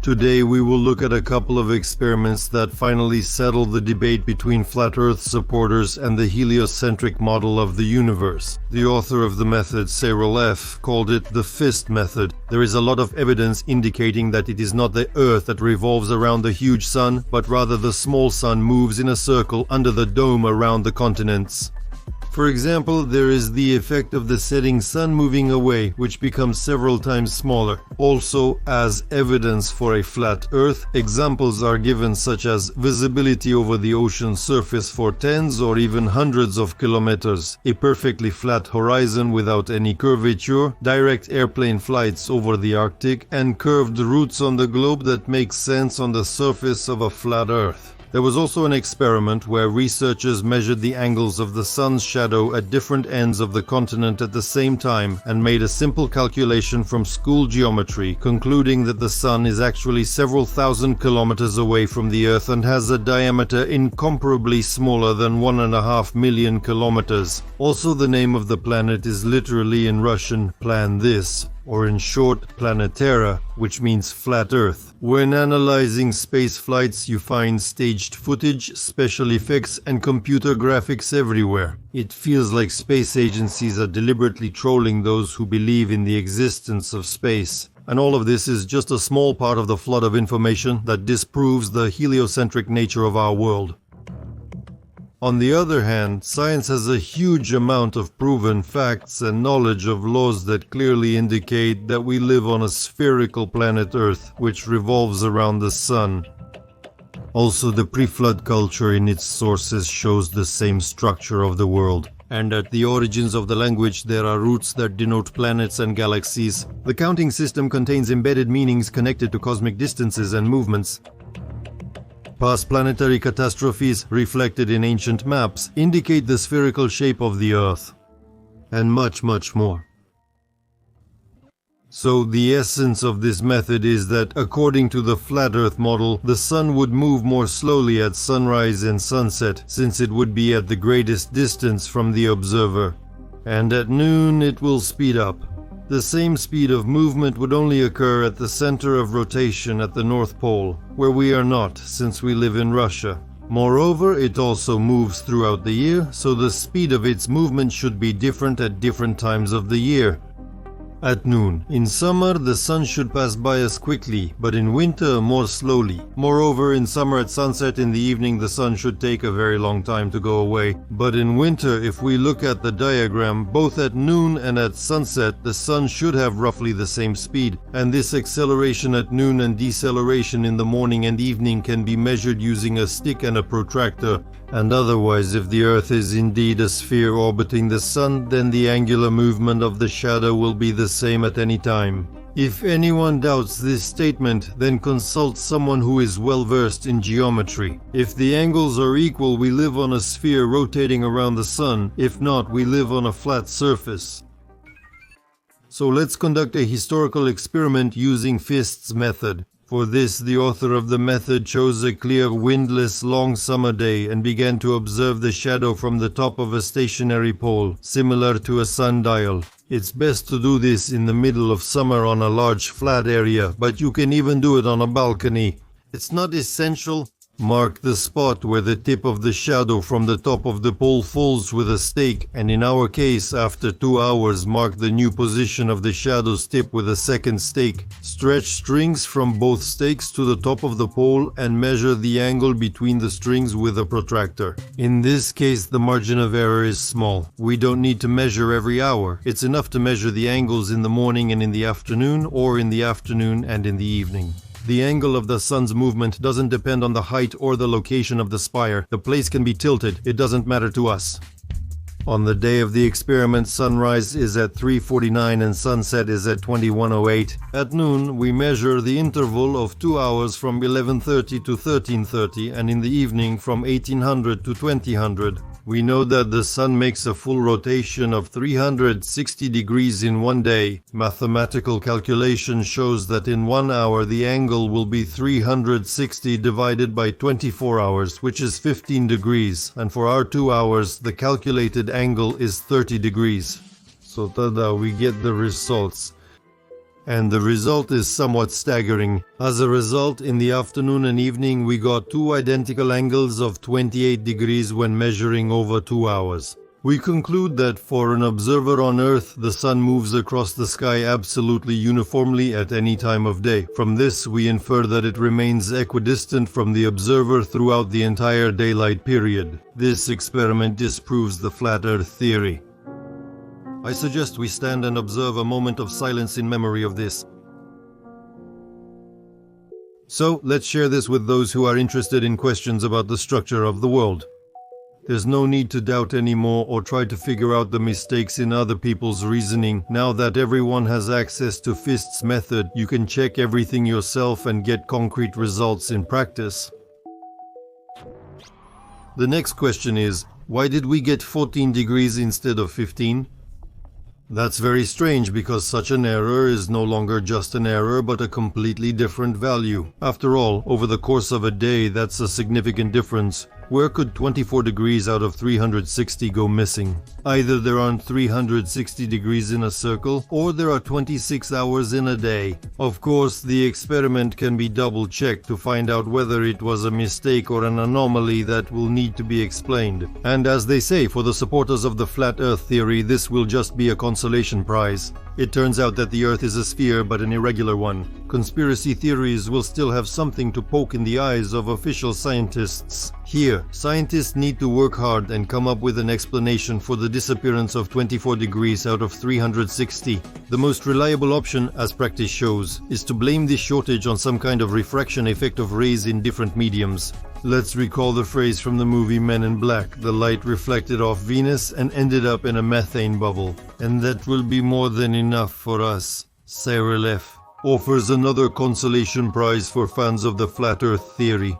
Today we will look at a couple of experiments that finally settle the debate between flat Earth supporters and the heliocentric model of the universe. The author of the method, Cyril F., called it the fist method. There is a lot of evidence indicating that it is not the Earth that revolves around the huge sun, but rather the small sun moves in a circle under the dome around the continents. For example, there is the effect of the setting sun moving away, which becomes several times smaller. Also, as evidence for a flat Earth, examples are given such as visibility over the ocean surface for tens or even hundreds of kilometers, a perfectly flat horizon without any curvature, direct airplane flights over the Arctic, and curved routes on the globe that make sense on the surface of a flat Earth. There was also an experiment where researchers measured the angles of the sun's shadow at different ends of the continent at the same time and made a simple calculation from school geometry, concluding that the sun is actually several thousand kilometers away from the Earth and has a diameter incomparably smaller than 1.5 million kilometers. Also, the name of the planet is literally in Russian "plan this," or in short, Planetara, which means flat Earth. When analyzing space flights, you find staged footage, special effects, and computer graphics everywhere. It feels like space agencies are deliberately trolling those who believe in the existence of space. And all of this is just a small part of the flood of information that disproves the heliocentric nature of our world. On the other hand, science has a huge amount of proven facts and knowledge of laws that clearly indicate that we live on a spherical planet Earth, which revolves around the sun. Also, the pre-flood culture in its sources shows the same structure of the world. And at the origins of the language there are roots that denote planets and galaxies. The counting system contains embedded meanings connected to cosmic distances and movements. Past planetary catastrophes, reflected in ancient maps, indicate the spherical shape of the Earth. And much, much more. So the essence of this method is that, according to the flat Earth model, the sun would move more slowly at sunrise and sunset, since it would be at the greatest distance from the observer. And at noon it will speed up. The same speed of movement would only occur at the center of rotation at the North Pole, where we are not, since we live in Russia. Moreover, it also moves throughout the year, so the speed of its movement should be different at different times of the year. At noon. In summer, the sun should pass by us quickly, but in winter, more slowly. Moreover, in summer at sunset in the evening, the sun should take a very long time to go away. But in winter, if we look at the diagram, both at noon and at sunset, the sun should have roughly the same speed. And this acceleration at noon and deceleration in the morning and evening can be measured using a stick and a protractor. And otherwise, if the Earth is indeed a sphere orbiting the sun, then the angular movement of the shadow will be the same at any time. If anyone doubts this statement, then consult someone who is well versed in geometry. If the angles are equal, we live on a sphere rotating around the sun. If not, we live on a flat surface. So let's conduct a historical experiment using Fist's method. For this, the author of the method chose a clear, windless, long summer day and began to observe the shadow from the top of a stationary pole, similar to a sundial. It's best to do this in the middle of summer on a large flat area, but you can even do it on a balcony. It's not essential. Mark the spot where the tip of the shadow from the top of the pole falls with a stake, and in our case, after 2 hours, mark the new position of the shadow's tip with a second stake. Stretch strings from both stakes to the top of the pole and measure the angle between the strings with a protractor. In this case, the margin of error is small. We don't need to measure every hour. It's enough to measure the angles in the morning and in the afternoon, or in the afternoon and in the evening. The angle of the sun's movement doesn't depend on the height or the location of the spire. The place can be tilted. It doesn't matter to us. On the day of the experiment, sunrise is at 3:49 and sunset is at 21:08. At noon, we measure the interval of 2 hours from 11:30 to 13:30 and in the evening from 1800 to 2000. We know that the sun makes a full rotation of 360 degrees in one day. Mathematical calculation shows that in 1 hour the angle will be 360 divided by 24 hours, which is 15 degrees, and for our 2 hours the calculated angle is 30 degrees. So tada, we get the results. And the result is somewhat staggering. As a result, in the afternoon and evening we got two identical angles of 28 degrees when measuring over 2 hours. We conclude that for an observer on Earth, the sun moves across the sky absolutely uniformly at any time of day. From this, we infer that it remains equidistant from the observer throughout the entire daylight period. This experiment disproves the flat Earth theory. I suggest we stand and observe a moment of silence in memory of this. So, let's share this with those who are interested in questions about the structure of the world. There's no need to doubt anymore or try to figure out the mistakes in other people's reasoning. Now that everyone has access to Fist's method, you can check everything yourself and get concrete results in practice. The next question is, why did we get 14 degrees instead of 15? That's very strange because such an error is no longer just an error but a completely different value. After all, over the course of a day, that's a significant difference. Where could 24 degrees out of 360 go missing? Either there aren't 360 degrees in a circle, or there are 26 hours in a day. Of course, the experiment can be double-checked to find out whether it was a mistake or an anomaly that will need to be explained. And as they say, for the supporters of the flat Earth theory, this will just be a consolation prize. It turns out that the Earth is a sphere, but an irregular one. Conspiracy theories will still have something to poke in the eyes of official scientists. Here, scientists need to work hard and come up with an explanation for the disappearance of 24 degrees out of 360. The most reliable option, as practice shows, is to blame this shortage on some kind of refraction effect of rays in different mediums. Let's recall the phrase from the movie Men in Black: the light reflected off Venus and ended up in a methane bubble. And that will be more than enough for us. Cyril F. offers another consolation prize for fans of the flat Earth theory.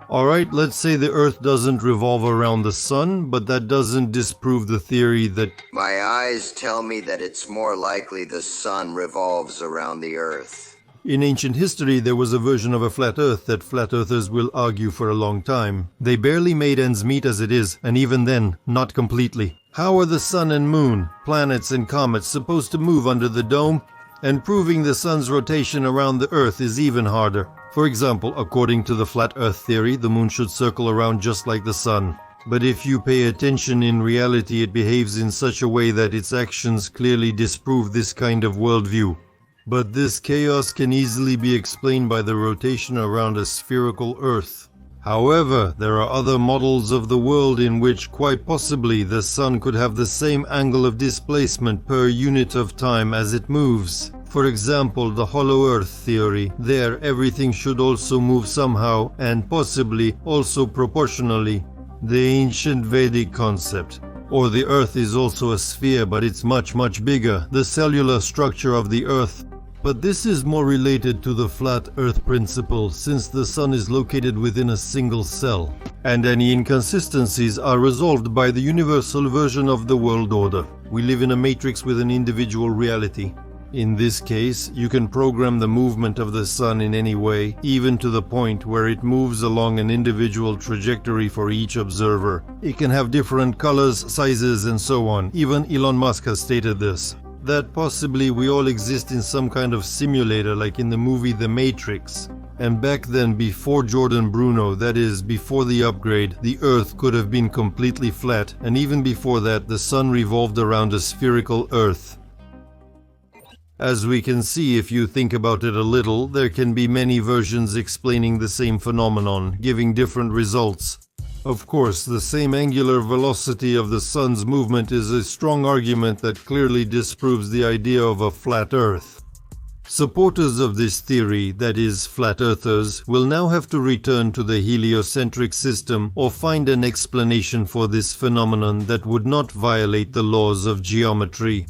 Alright, let's say the Earth doesn't revolve around the sun, but that doesn't disprove the theory that my eyes tell me that it's more likely the sun revolves around the Earth. In ancient history, there was a version of a flat Earth that flat earthers will argue for a long time. They barely made ends meet as it is, and even then, not completely. How are the sun and moon, planets and comets supposed to move under the dome? And proving the sun's rotation around the Earth is even harder. For example, according to the flat Earth theory, the moon should circle around just like the sun. But if you pay attention, in reality it behaves in such a way that its actions clearly disprove this kind of worldview. But this chaos can easily be explained by the rotation around a spherical Earth. However, there are other models of the world in which quite possibly the sun could have the same angle of displacement per unit of time as it moves. For example, the hollow Earth theory. There, everything should also move somehow and possibly also proportionally. The ancient Vedic concept. Or the Earth is also a sphere, but it's much bigger. The cellular structure of the Earth. But this is more related to the flat Earth principle, since the sun is located within a single cell, and any inconsistencies are resolved by the universal version of the world order. We live in a matrix with an individual reality. In this case, you can program the movement of the sun in any way, even to the point where it moves along an individual trajectory for each observer. It can have different colors, sizes, and so on. Even Elon Musk has stated this. That possibly we all exist in some kind of simulator like in the movie The Matrix. And back then, before Jordan Bruno, that is, before the upgrade, the Earth could have been completely flat, and even before that, the sun revolved around a spherical Earth. As we can see, if you think about it a little, there can be many versions explaining the same phenomenon, giving different results. Of course, the same angular velocity of the sun's movement is a strong argument that clearly disproves the idea of a flat Earth. Supporters of this theory, that is, flat earthers, will now have to return to the heliocentric system or find an explanation for this phenomenon that would not violate the laws of geometry.